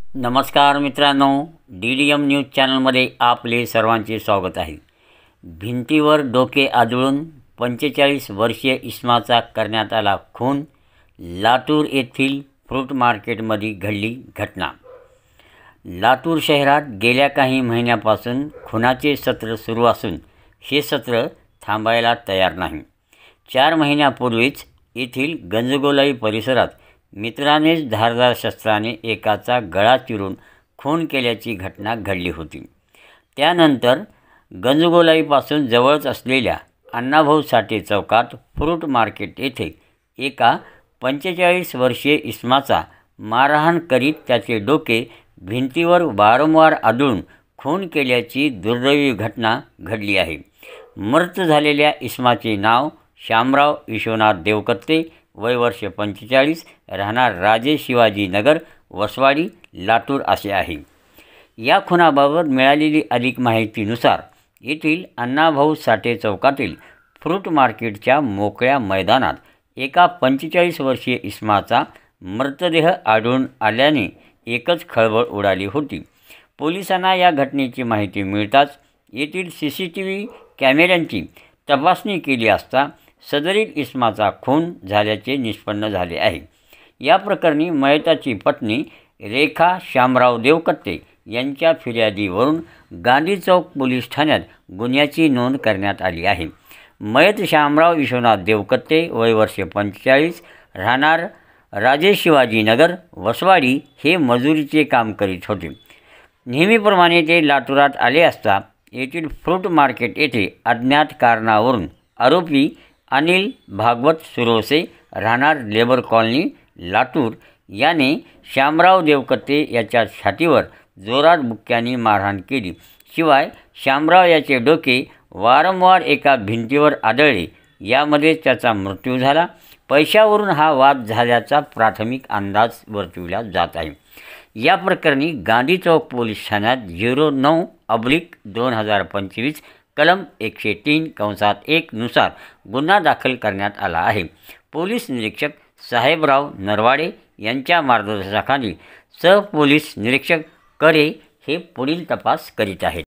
नमस्कार मित्रांनो, DDM news चॅनलमध्ये आपले सर्वांचे स्वागत आहे। भिंतीवर डोके आदळून 45 वर्षीय इसमाचा करण्यात आला खून। लातूर येथील फ्रूट मार्केटमध्ये घडली घटना। लातूर शहरात गेल्या काही महिन्यापासून खुनाचे सत्र सुरू असून हे सत्र थांबायला तयार नाही। 4 महिन्यापूर्वीच येथील गंजगोलाई परिसरात मित्रानेच धारदार शस्त्राने एकाचा गळा चिरून खून केल्याची घटना घडली होती। त्यानंतर गंजगोलाईपासून जवळच असलेल्या अण्णाभाऊ साठे चौकात फ्रूट मार्केट येथे एका 45 वर्षीय इसमाचा मारहाण करीत त्याचे डोके भिंतीवर वारंवार आदळून खून केल्याची दुर्दैवी घटना घडली आहे। मृत झालेल्या इसमाचे नाव शामराव विश्वनाथ देवकत्ते, वय वर्ष 45, राहणार राजे शिवाजी नगर, वसवाडी, लातूर असे आहे। या खुनाबाबत मिळालेली अधिक माहितीनुसार येथील अण्णाभाऊ साठे चौकातील फ्रूट मार्केटच्या मोकळ्या मैदानात एका 45 वर्षीय इसमाचा मृतदेह आढळून आल्याने एकच खळबळ उडाली होती। पोलिसांना या घटनेची माहिती मिळताच येथील CCTV कॅमेऱ्यांची तपासणी केली असता सदरील इसमाचा खून झाल्याचे निष्पन्न झाले आहे। या प्रकरणी मयताची पत्नी रेखा शामराव देवकत्ते यांच्या फिर्यादीवरून गांधी चौक पोलीस ठाण्यात गुन्ह्याची नोंद करण्यात आली आहे। मयत शामराव विश्वनाथ देवकत्ते, वय वर्ष 45, राहणार राजे शिवाजी नगर, वसवाडी हे मजुरीचे काम करीत होते। नेहमीप्रमाणे ते लातूरात आले असता येथील फ्रूट मार्केट येथे अज्ञात कारणावरून आरोपी अनिल भागवत सुरोसे, राहणार लेबर कॉलनी, लातूर याने शामराव देवकत्ते याच्या छातीवर जोरात बुक्क्यांनी मारहाण केली। शिवाय शामराव याचे डोके वारंवार एका भिंतीवर आदळले, यामध्ये त्याचा मृत्यू झाला। पैशावरून हा वाद झाल्याचा प्राथमिक अंदाज वर्तविला जात आहे। या प्रकरणी गांधी चौक पोलीस ठाण्यात 09/2025 कलम 103(1) नुसार गुन्हा दाखल करण्यात आला आहे। पोलीस निरीक्षक साहेबराव नरवाडे यांच्या मार्गदर्शनाखाली सहपोलीस निरीक्षक करे हे पुढील तपास करीत आहेत।